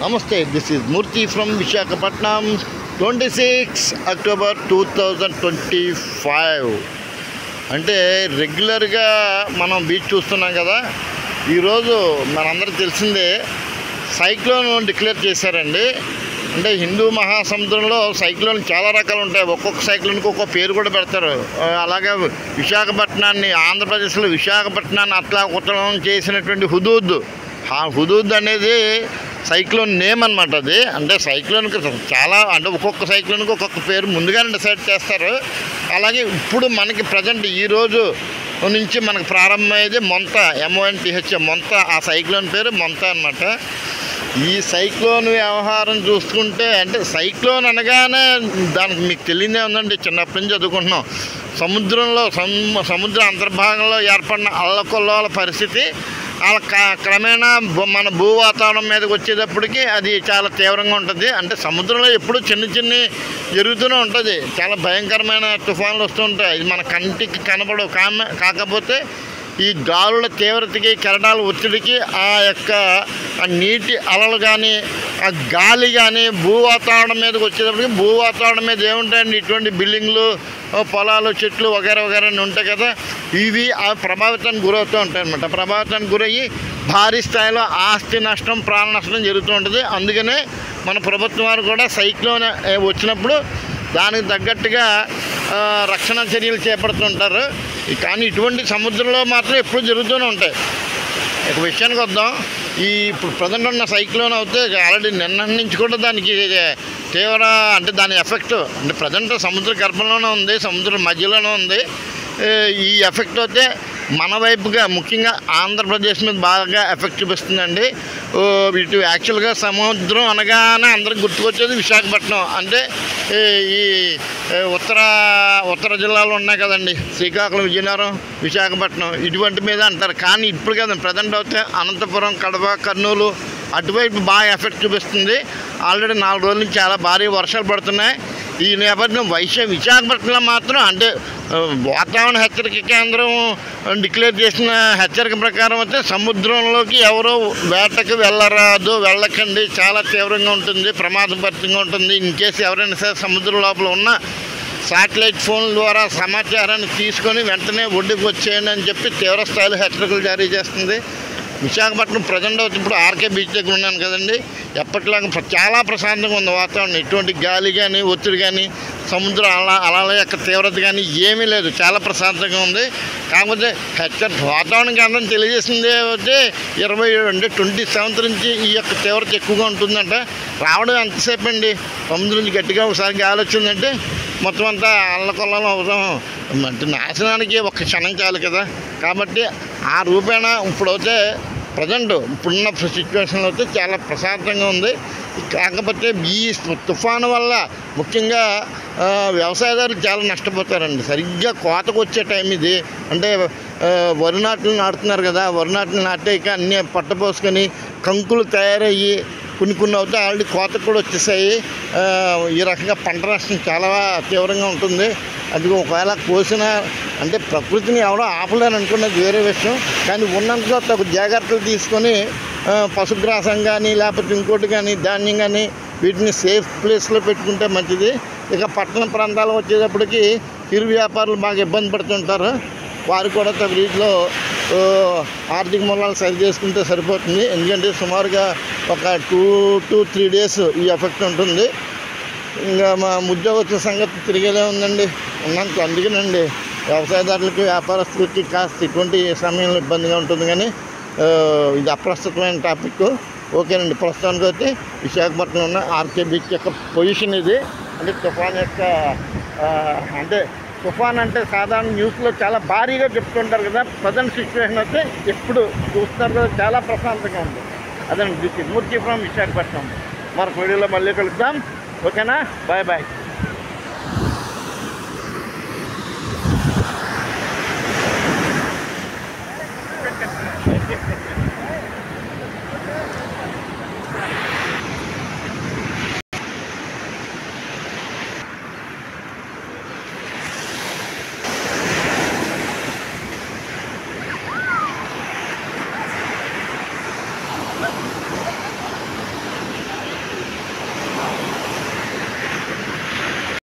నమస్తే, this is Murthy from Visakhapatnam. 26 October 2025. అంటే రెగ్యులర్గా మనం బీచ్ చూస్తున్నాం కదా. ఈరోజు మనందరికీ తెలిసిందే సైక్లోన్ డిక్లేర్ చేశారండి. అంటే హిందూ మహాసముద్రంలో సైక్లోన్ చాలా రకాలు ఉంటాయి. ఒక్కొక్క సైక్లోన్కి ఒక్కొక్క పేరు కూడా పెడతారు. అలాగే విశాఖపట్నాన్ని, ఆంధ్రప్రదేశ్లో విశాఖపట్నాన్ని అతలాకుతలం చేసినటువంటి హుదూద్, ఆ హుదూద్ అనేది సైక్లోన్ నేమ్ అనమాట. అది అంటే సైక్లోన్కి చాలా, అంటే ఒక్కొక్క సైక్లోన్కి ఒక్కొక్క పేరు ముందుగానే డిసైడ్ చేస్తారు. అలాగే ఇప్పుడు మనకి ప్రజెంట్ ఈరోజు నుంచి మనకు ప్రారంభమయ్యేది మొంత, MONTH, మొంత. ఆ సైక్లోన్ పేరు మొంత అనమాట. ఈ సైక్లోన్ వ్యవహారం చూసుకుంటే, అంటే సైక్లోన్ అనగానే దానికి మీకు తెలియదే ఉందండి, చిన్నప్పటి నుంచి చదువుకుంటున్నాం. సముద్రంలో సముద్ర అంతర్భాగంలో ఏర్పడిన అల్లకొల్లోల పరిస్థితి అలా క్రమేణా మన భూ వాతావరణం మీదకి వచ్చేటప్పటికి అది చాలా తీవ్రంగా ఉంటుంది. అంటే సముద్రంలో ఎప్పుడూ చిన్న జరుగుతూనే ఉంటుంది. చాలా భయంకరమైన తుఫాన్లు వస్తూ ఉంటాయి. ఇది మన కంటికి కనపడవు. కాకపోతే ఈ గాలుల తీవ్రతకి, కెరటాల ఒత్తిడికి, ఆ యొక్క నీటి అలలు కానీ, ఆ గాలి కానీ భూ వాతావరణం మీదకి వచ్చేటప్పటికి, భూ వాతావరణం మీద ఏముంటాయండి, ఇటువంటి బిల్డింగ్లు, పొలాలు, చెట్లు వగేరా ఉంటాయి కదా. ఇవి ఆ ప్రభావితానికి గురవుతూ ఉంటాయి అన్నమాట. ప్రభావితానికి గురయ్యి భారీ స్థాయిలో ఆస్తి నష్టం, ప్రాణ నష్టం జరుగుతూ ఉంటుంది. అందుకనే మన ప్రభుత్వం వారు కూడా సైక్లోన్ వచ్చినప్పుడు దానికి తగ్గట్టుగా రక్షణ చర్యలు చేపడుతుంటారు. కానీ ఇటువంటి సముద్రంలో మాత్రం ఎప్పుడు జరుగుతూనే ఉంటాయి. ఒక విషయానికి వద్దాం. ఇప్పుడు ప్రజెంట్ ఉన్న సైక్లోన్ అయితే ఆల్రెడీ నిన్న నుంచి కూడా దానికి తీవ్ర, అంటే దాని ఎఫెక్ట్ అంటే ప్రజెంట్ సముద్ర గర్భంలోనే ఉంది, సముద్రం మధ్యలోనే ఉంది. ఈ ఎఫెక్ట్ అయితే మన వైపుగా, ముఖ్యంగా ఆంధ్రప్రదేశ్ మీద బాగా ఎఫెక్ట్ చూపిస్తుందండి. ఇటు యాక్చువల్గా సముద్రం అనగానే అందరికి గుర్తుకొచ్చేది విశాఖపట్నం. అంటే ఈ ఉత్తర జిల్లాలో ఉన్నాయి కదండి, శ్రీకాకుళం, విజయనగరం, విశాఖపట్నం, ఇటువంటి మీద అంటారు. కానీ ఇప్పుడు కదా ప్రజెంట్ అయితే అనంతపురం, కడప, కర్నూలు అటువైపు బాగా ఎఫెక్ట్ చూపిస్తుంది. ఆల్రెడీ 4 రోజుల నుంచి చాలా భారీ వర్షాలు పడుతున్నాయి. ఈ నేపథ్యం విశాఖపట్నంలో మాత్రం, అంటే వాతావరణ హెచ్చరిక కేంద్రం డిక్లేర్ చేసిన హెచ్చరిక ప్రకారం అయితే సముద్రంలోకి ఎవరో వేటకు వెళ్ళకండి, చాలా తీవ్రంగా ఉంటుంది, ప్రమాదభరితంగా ఉంటుంది. ఇన్ కేసు ఎవరైనా సరే సముద్రం లోపల ఉన్న శాటిలైట్ ఫోన్ ద్వారా సమాచారాన్ని తీసుకొని వెంటనే ఒడ్డుకు వచ్చేయండి అని చెప్పి తీవ్ర స్థాయిలో హెచ్చరికలు జారీ చేస్తుంది. విశాఖపట్నం ప్రజెంట్ అవుతుంది. ఇప్పుడు ఆర్కే బీచ్ దగ్గర ఉన్నాను కదండి, ఎప్పటిలాగా చాలా ప్రశాంతంగా ఉంది వాతావరణం. ఎటువంటి గాలి కానీ, ఒత్తిడి కానీ, సముద్రం అలల యొక్క తీవ్రత కానీ ఏమీ లేదు, చాలా ప్రశాంతంగా ఉంది. కాకపోతే వాతావరణ కేంద్రం తెలియజేసింది అయితే 27 నుంచి ఈ యొక్క తీవ్రత ఎక్కువగా ఉంటుందంట. రావడం ఎంతసేపు అండి, సముద్రం నుంచి గట్టిగా ఒకసారి గాలి వచ్చిందంటే మొత్తం అంతా అల్లకొల్లం అవుతాం. అంటే నాశనానికి ఒక క్షణం చాలు కదా. కాబట్టి ఆ రూపేణ ఇప్పుడైతే ప్రజెంట్ ఇప్పుడున్న సిచ్యువేషన్లో అయితే చాలా ప్రశాంతంగా ఉంది. కాకపోతే ఈ తుఫాను వల్ల ముఖ్యంగా వ్యవసాయదారులు చాలా నష్టపోతారండి. సరిగ్గా కోతకు వచ్చే టైం ఇది. అంటే వరి నాట్లు నాటుతున్నారు కదా, వరి నాట్లు నాటాక అన్నీ పట్టపోసుకొని కంకులు తయారయ్యి కొన్ని అవుతే ఆల్రెడీ కోతకు కూడా వచ్చేసాయి. ఈ రకంగా పంట నష్టం చాలా తీవ్రంగా ఉంటుంది. అది ఒకవేళ కోసిన, అంటే ప్రకృతిని ఎవరో ఆపలేరు అనుకున్నది వేరే విషయం. కానీ ఉన్నంతలో తగు జాగ్రత్తలు తీసుకొని పశుగ్రాసం కానీ, లేకపోతే ఇంకోటి కానీ, ధాన్యం కానీ, వీటిని సేఫ్ ప్లేస్లో పెట్టుకుంటే మంచిది. ఇక పట్టణ ప్రాంతాలు వచ్చేటప్పటికి చిరు వ్యాపారులు బాగా ఇబ్బంది పడుతుంటారు. వారు కూడా తగు రీతిలో ఆర్థిక మూలాలు సరి చేసుకుంటే సరిపోతుంది. ఎందుకంటే సుమారుగా ఒక 2 to 3 days ఈ ఎఫెక్ట్ ఉంటుంది. ఇంకా మా ఉద్యోగస్తుల సంగతి తిరిగేదే ఉందండి ఉన్నంత. అందుకేనండి వ్యవసాయదారులకి, వ్యాపారస్తులకి కాస్త ఇటువంటి సమయంలో ఇబ్బందిగా ఉంటుంది. కానీ ఇది అప్రస్తుతమైన టాపిక్. ఓకేనండి, ప్రస్తుతానికి అయితే విశాఖపట్నం ఉన్న ఆర్కే బీచ్ యొక్క పొజిషన్ ఇది. అంటే తుఫాన్ యొక్క, అంటే తుఫాన్ అంటే సాధారణ న్యూస్లో చాలా భారీగా చెప్తుంటారు కదా. ప్రజెంట్ సిచ్యువేషన్ అయితే ఎప్పుడు చూస్తున్నారు కదా, చాలా ప్రశాంతంగా ఉంది. అదండి, this is Murthy from Visakhapatnam. మరొక వీడియోలో మళ్ళీ కలుద్దాం. ఓకేనా, బాయ్.